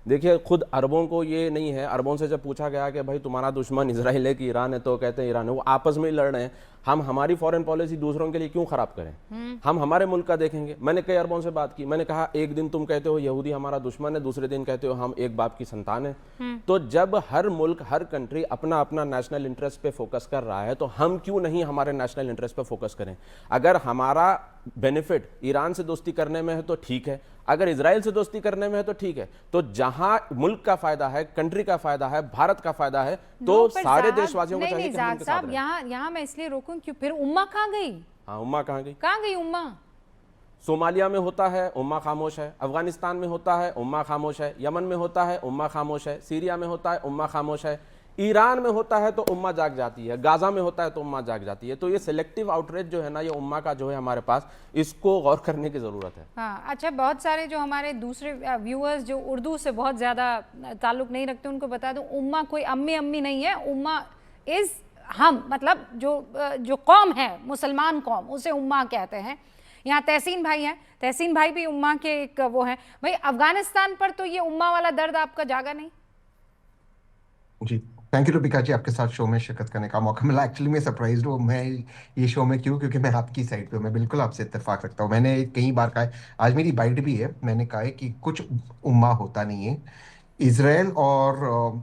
देखिए, खुद अरबों को ये नहीं है। अरबों से जब पूछा गया कि भाई तुम्हारा दुश्मन इसराइल है कि ईरान है, तो कहते हैं ईरान है। वो आपस में ही लड़ रहे हैं। हम हमारी फॉरेन पॉलिसी दूसरों के लिए क्यों खराब करें? हम हमारे मुल्क का देखेंगे। मैंने कई अरबों से बात की, मैंने कहा एक दिन तुम कहते हो यहूदी हमारा दुश्मन है, दूसरे दिन कहते हो हम एक बाप की संतान है। तो जब हर मुल्क, हर कंट्री अपना अपना नेशनल इंटरेस्ट पे फोकस कर रहा है, तो हम क्यों नहीं हमारे नेशनल इंटरेस्ट पे फोकस करें? अगर हमारा बेनिफिट ईरान से दोस्ती करने में है तो ठीक है, अगर इजराइल से दोस्ती करने में है तो ठीक है। तो जहां मुल्क का फायदा है, कंट्री का फायदा है, भारत का फायदा है, तो सारे देशवासियों को चाहिए कि हम उनके साथ रहें। यहाँ मैं इसलिए रोकूं क्यों, फिर उम्मा कहाँ गई? हाँ, उम्मा कहाँ गई? कहाँ गई उम्मा? सोमालिया में होता है, उम्मा खामोश है। अफगानिस्तान में होता है, उम्मा खामोश है। यमन में होता है, उम्मा खामोश है। सीरिया में होता है, उम्मा खामोश है। ईरान में होता है तो उम्मा जाग जाती है। गाजा में होता है तो उम्मा जाग जाती है। तो ये सिलेक्टिव आउटरीच जो है ना, ये उम्मा का जो है हमारे पास, इसको गौर करने की ज़रूरत है। हाँ, अच्छा, बहुत सारे जो हमारे दूसरे व्यूअर्स जो उर्दू से बहुत ज़्यादा ताल्लुक़ नहीं रखते, उनको बता दूं, उम्मा कोई अम्मी अम्मी नहीं है। उम्मा इज़ हम, मतलब जो कौम है, मुसलमान कौम, उसे उम्मा कहते हैं। यहाँ तहसीन भाई हैं, तहसीन भाई भी उम्मा के एक वो हैं। भाई, अफगानिस्तान पर तो ये उम्मा वाला दर्द आपका जागा नहीं? जी, थैंक यू रूबिका जी, आपके साथ शो में शिरकत करने का मौका मिला। एक्चुअली मैं सरप्राइज्ड हूँ, मैं ये शो में क्यों, क्योंकि मैं आपकी साइड पे हूँ। मैं बिल्कुल आपसे इत्तेफाक रखता हूँ। मैंने कई बार कहा है, आज मेरी बाइट भी है, मैंने कहा है कि कुछ उम्मा होता नहीं है। इसराइल और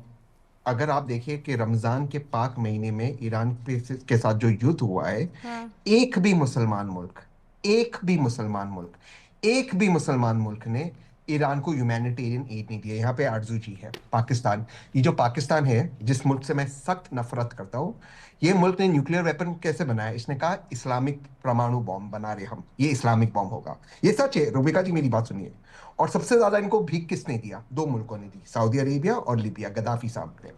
अगर आप देखिए कि रमजान के पाक महीने में ईरान के साथ जो युद्ध हुआ है, हाँ। एक भी मुसलमान मुल्क, एक भी मुसलमान मुल्क, एक भी मुसलमान मुल्क ने ईरान को ह्यूमैनिटेरियन एड नहीं दिया। यहाँ पे आरजू जी है, पाकिस्तान। ये जो पाकिस्तान है, जिस मुल्क से मैं सख्त नफरत करता हूँ, ये मुल्क ने न्यूक्लियर वेपन कैसे बनाया? इसने कहा इस्लामिक परमाणु बॉम्ब बना रहे हम, ये इस्लामिक बॉम्ब होगा। ये सच है, रुबिका जी मेरी बात सुनिए। और सबसे ज्यादा इनको भीख किसने दिया? दो मुल्कों ने दी, सऊदी अरेबिया और लीबिया, गद्दाफी साहब ने।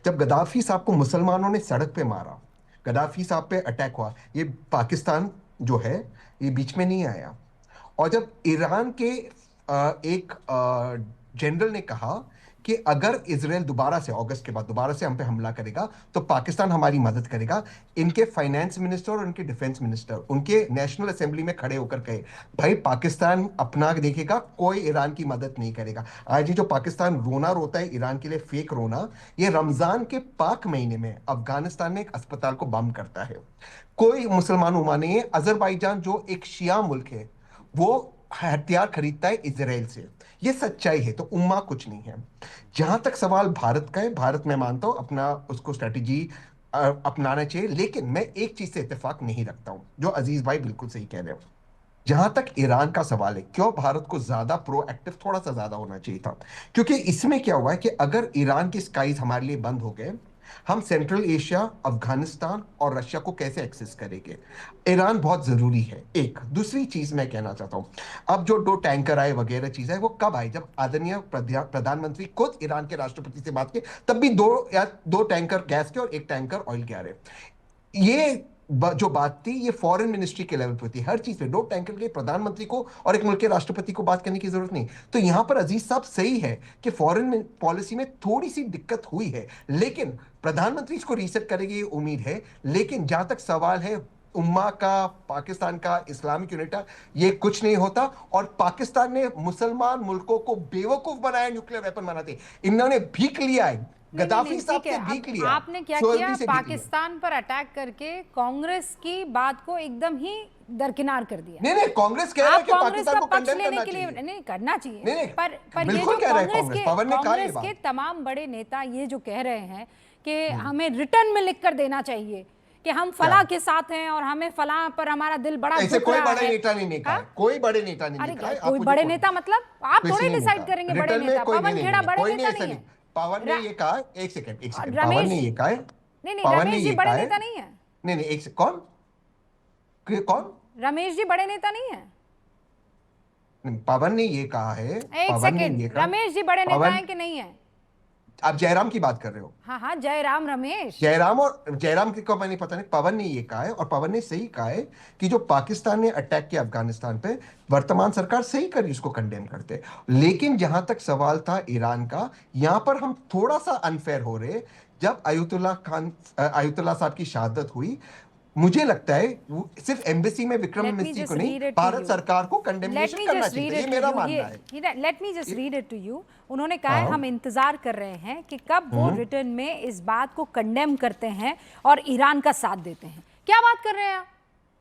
जब गद्दाफी साहब को मुसलमानों ने सड़क पे मारा, गद्दाफी साहब पे अटैक हुआ, ये पाकिस्तान जो है, ये बीच में नहीं आया। और जब ईरान के एक जनरल ने कहा कि अगर इसराइल दोबारा से, अगस्त के बाद दोबारा से हम पे हमला करेगा, तो पाकिस्तान हमारी मदद करेगा, इनके फाइनेंस मिनिस्टर और उनके डिफेंस मिनिस्टर उनके नेशनल असेंबली में खड़े होकर कहे, भाई पाकिस्तान अपना देखेगा, कोई ईरान की मदद नहीं करेगा। आज ये जो पाकिस्तान रोना रोता है ईरान के लिए, फेक रोना, ये रमजान के पाक महीने में अफगानिस्तान में एक अस्पताल को बम करता है। कोई मुसलमान उमा नहीं है। अजरबैजान जो एक शिया मुल्क है, वो हथियार खरीदता है इसराइल से। ये सच्चाई है। तो उम्मा कुछ नहीं है। जहां तक सवाल भारत का है, भारत मैं मानता हूं अपना उसको स्ट्रेटेजी अपनाना चाहिए, लेकिन मैं एक चीज से इत्तेफाक नहीं रखता हूं, जो अजीज भाई बिल्कुल सही कह रहे हो। जहां तक ईरान का सवाल है, क्यों भारत को ज्यादा प्रोएक्टिव, थोड़ा सा ज्यादा होना चाहिए था। क्योंकि इसमें क्या हुआ है कि अगर ईरान के स्काईज हमारे लिए बंद हो गए, हम सेंट्रल एशिया, अफगानिस्तान और रशिया को कैसे एक्सेस करेंगे? ईरान बहुत जरूरी है। एक दूसरी चीज मैं कहना चाहता हूं, अब जो दो टैंकर आए वगैरह चीज है, वो कब आए? जब आदरणीय प्रधानमंत्री खुद ईरान के राष्ट्रपति से बात की, तब भी दो टैंकर गैस के और एक टैंकर ऑयल के आ रहे। ये जो बात थी, ये फॉरेन मिनिस्ट्री के लेवल पर थी। हर चीज पे दो टैंकर के प्रधानमंत्री को और एक मुल्क के राष्ट्रपति को बात करने की जरूरत नहीं। तो यहां पर अजीज साहब सही है कि फॉरेन पॉलिसी में थोड़ी सी दिक्कत हुई है, लेकिन प्रधानमंत्री इसको रीसेट करेंगे, ये उम्मीद है। लेकिन जहां तक सवाल है उम्मा का, पाकिस्तान का, इस्लामिक यूनिट, ये कुछ नहीं होता। और पाकिस्तान ने मुसलमान मुल्कों को बेवकूफ बनाया न्यूक्लियर वेपन बनाते। इन्होंने भीख लिया है, गद्दाफी साहब से भीख लिया। आपने क्या किया? पाकिस्तान पर अटैक करके कांग्रेस की बात को एकदम ही दरकिनार कर दिया। नहीं, कांग्रेस कह रहा है कि पाकिस्तान को कंडेम करना के लिए चाहिए। नहीं करना चाहिए। नहीं, पर ये जो कांग्रेस के तमाम बड़े नेता ये जो कह रहे हैं कि हमें रिटर्न में लिख कर देना चाहिए कि हम फला के साथ हैं और हमें फला पर हमारा दिल बड़ा ऐसे कोई बड़े नेता नहीं कहा, कोई बड़े नेता नहीं कहा। कोई बड़े नेता मतलब आप थोड़े डिसाइड करेंगे बड़े नेता? पवन खेड़ा बड़े नेता नहीं है। पवन ने ये कहा, एक सेकंड, रमेश पवन ने ये कहा, नहीं, रमेश जी बड़े नेता नहीं है। नहीं, एक से कौन रमेश जी बड़े नेता नहीं है। पवन ने ये कहा है। एक सेकंड, रमेश जी बड़े नेता हैं कि नहीं है? आप जयराम की बात कर रहे हो? हाँ, जयराम, रमेश, जयराम की को मैंने पता नहीं। पवन ने ये कहा है, और पवन ने सही कहा है कि जो पाकिस्तान ने अटैक किया अफगानिस्तान पे, वर्तमान सरकार सही करी, उसको कंडेम करते। लेकिन जहां तक सवाल था ईरान का, यहां पर हम थोड़ा सा अनफेयर हो रहे। जब आयतुल्लाह साहब की शहादत हुई, मुझे लगता है सिर्फ एम्बेसी में विक्रम Let me मिस्री just को read नहीं, it to भारत you. सरकार को Let कंडेमनेशन me करना just चाहिए, read ये it मेरा to मानना you. है। Let me just read it to you. उन्होंने कहा है हम इंतजार कर रहे हैं कि कब वो रिटर्न में इस बात को कंडेम करते हैं और ईरान का साथ देते हैं। क्या बात कर रहे हैं आप?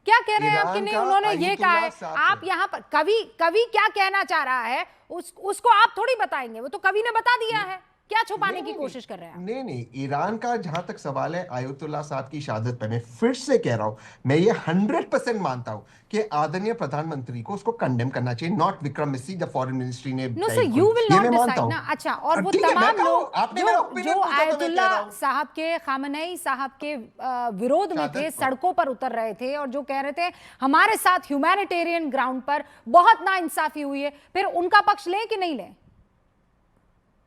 क्या कह रहे हैं आप कि नहीं उन्होंने ये कहा है? आप यहाँ पर कवि क्या कहना चाह रहा है उसको आप थोड़ी बताएंगे, वो तो कवि ने बता दिया है। क्या छुपाने की कोशिश कर रहे हैं? नहीं, ईरान का जहां तक सवाल है आयतुल्ला साहब की शहादत पर, मैं फिर से कह रहा हूं, मैं ये 100% मानता हूं कि आदरणीय प्रधानमंत्री को उसको कंडेम करना चाहिए, not Vikram Misri the foreign ministry ने। No sir, you will not decide ना। अच्छा, और वो तमाम लोग जो आयतुल्ला साहब के, खामनेई साहब के विरोध में थे, सड़कों पर उतर रहे थे और जो कह रहे थे हमारे साथ ह्यूमैनिटेरियन ग्राउंड पर बहुत नाइंसाफी हुई है, फिर उनका पक्ष लें कि नहीं लें?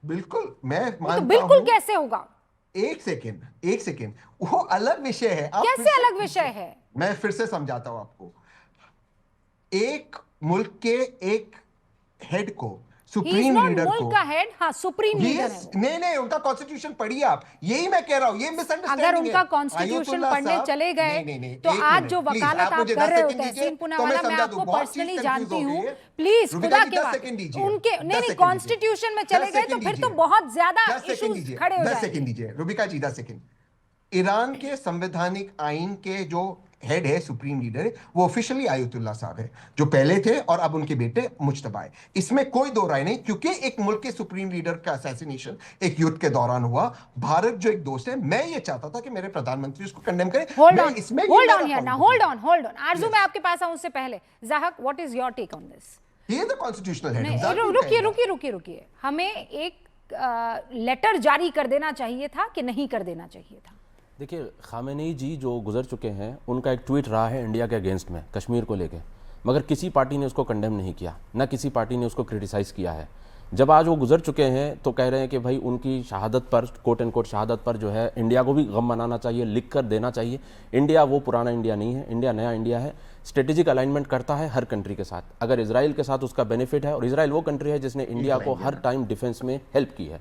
बिल्कुल, मैं मानता तो बिल्कुल हूं। कैसे होगा? एक सेकेंड, वो अलग विषय है। कैसे अलग विषय है? मैं फिर से समझाता हूं आपको। एक मुल्क के एक हेड को, सुप्रीम लीडर को, मुल्क का हेड, हाँ सुप्रीम लीडर है वो। नहीं, उनका कॉन्स्टिट्यूशन पढ़िए आप, यही मैं कह रहा हूं, ये मिसअंडरस्टैंडिंग है। अगर उनका कॉन्स्टिट्यूशन पढ़ने चले गए तो आज जो वकालत आप कर रहे हो तहसीन पूनावाला, मैं आपको पर्सनली जानती हूँ, प्लीज खुदा के बाद उनके नहीं कॉन्स्टिट्यूशन में चले गए तो फिर तो बहुत ज्यादा इश्यूज खड़े हो जाएंगे। 10 सेकंड दीजिए रुबिका जी, 10 सेकंड। ईरान के संवैधानिक आइन के जो हेड है, सुप्रीम लीडर है, वो ऑफिशियली आयतुल्ला साहब है, जो पहले थे और अब उनके बेटे मुज्तबा है। इसमें कोई दो राय नहीं, क्योंकि एक मुल्क के सुप्रीम लीडर का असैसिनेशन एक युद्ध के दौरान हुआ। भारत जो एक दोस्त है, मैं ये चाहता था कि मेरे प्रधानमंत्री उसको कंडेम करें। होल्ड ऑन आरजू, मैं आपके पास आऊं उससे पहले ज़ाहक, what is your take on this? He is the constitutional head. रुकिए, हमें एक लेटर जारी कर देना चाहिए था कि नहीं कर देना चाहिए था? देखिए, खामेनी जी जो गुजर चुके हैं, उनका एक ट्वीट रहा है इंडिया के अगेंस्ट में, कश्मीर को लेके, मगर किसी पार्टी ने उसको कंडेम नहीं किया, ना किसी पार्टी ने उसको क्रिटिसाइज़ किया है। जब आज वो गुजर चुके हैं तो कह रहे हैं कि भाई उनकी शहादत पर, कोट एंड कोट शहादत पर जो है इंडिया को भी गम मनाना चाहिए, लिख कर देना चाहिए। इंडिया वो पुराना इंडिया नहीं है, इंडिया नया इंडिया है, स्ट्रेटेजिक अलाइनमेंट करता है हर कंट्री के साथ। अगर इजराइल के साथ उसका बेनिफिट है, और इजराइल वो कंट्री है जिसने इंडिया को हर टाइम डिफेंस में हेल्प की है,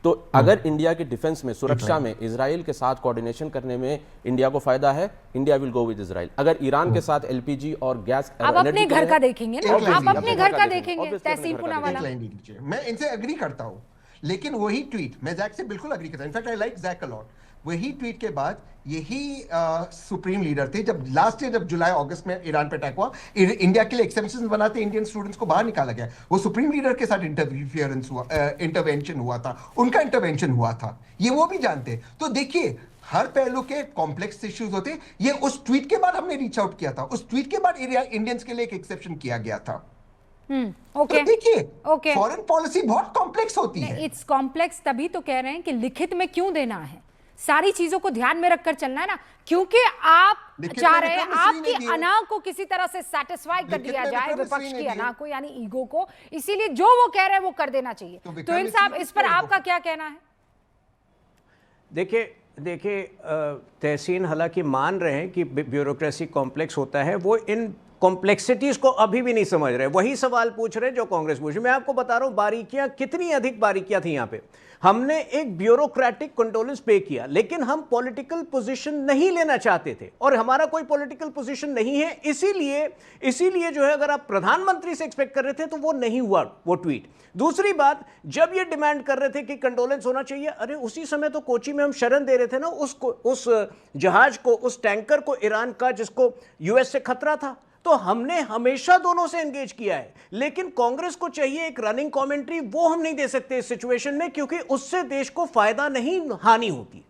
तो अगर इंडिया के डिफेंस में, सुरक्षा में इजराइल के साथ कोऑर्डिनेशन करने में इंडिया को फायदा है, India will go with Israel. अगर ईरान के साथ एलपीजी और गैस, आप अपने घर का देखेंगे ना, आप अपने घर का देखेंगे तहसीन पूनावाला। मैं इनसे एग्री करता हूं, लेकिन वही ट्वीट, मैं जैक से बिल्कुल एग्री करता हूं, in fact I like Jack a lot. वही ट्वीट के बाद यही सुप्रीम लीडर थे, जब लास्ट ईयर, जब जुलाई अगस्त में ईरान पे अटैक हुआ, इंडिया के लिए एक्सेप्शंस बनाते इंडियन स्टूडेंट्स को बाहर निकाला गया। वो सुप्रीम लीडर के साथ इंटरवेंशन हुआ था, उनका इंटरवेंशन हुआ था, ये वो भी जानते। तो देखिए, हर पहलू के कॉम्प्लेक्स इश्यूज होते। ये उस ट्वीट के बाद हमने रीच आउट किया था, उस ट्वीट के बाद इंडियंस के लिए एक एक्सेप्शन किया गया था। ओके, तो देखिए, फॉरेन पॉलिसी बहुत कॉम्प्लेक्स होती है। इट्स कॉम्प्लेक्स, तभी तो कह रहे हैं कि लिखित में क्यों देना है, सारी चीजों को ध्यान में रखकर चलना है ना, क्योंकि आप चाह रहे हैं आपकी अना को किसी तरह से सेटिस्फाई कर दिया जाए, विपक्ष की अना को, यानी ईगो को, इसीलिए जो वो कह रहे हैं वो कर देना चाहिए। तो इन साहब, इस पर आपका क्या कहना है? देखिए तहसीन हालांकि मान रहे हैं कि ब्यूरोक्रेसी कॉम्प्लेक्स होता है, वो इन कॉम्प्लेक्सिटीज को अभी भी नहीं समझ रहे, वही सवाल पूछ रहे हैं जो कांग्रेस पूछ रही। मैं आपको बता रहा हूं बारीकियां, कितनी अधिक बारीकियां थी यहां पे। हमने एक ब्यूरोक्रेटिक कंडोलेंस पे किया, लेकिन हम पॉलिटिकल पोजीशन नहीं लेना चाहते थे, और हमारा कोई पॉलिटिकल पोजीशन नहीं है। इसीलिए जो है, अगर आप प्रधानमंत्री से एक्सपेक्ट कर रहे थे तो वो नहीं हुआ वो ट्वीट। दूसरी बात, जब ये डिमांड कर रहे थे कि कंडोलेंस होना चाहिए, अरे उसी समय तो कोची में हम शरण दे रहे थे ना उस जहाज को, उस टैंकर को, ईरान का, जिसको यूएस से खतरा था। तो हमने हमेशा दोनों से एंगेज किया है, लेकिन कांग्रेस को चाहिए एक रनिंग कमेंट्री, वो हम नहीं दे सकते इस सिचुएशन में, क्योंकि उससे देश को फायदा नहीं, हानि होती।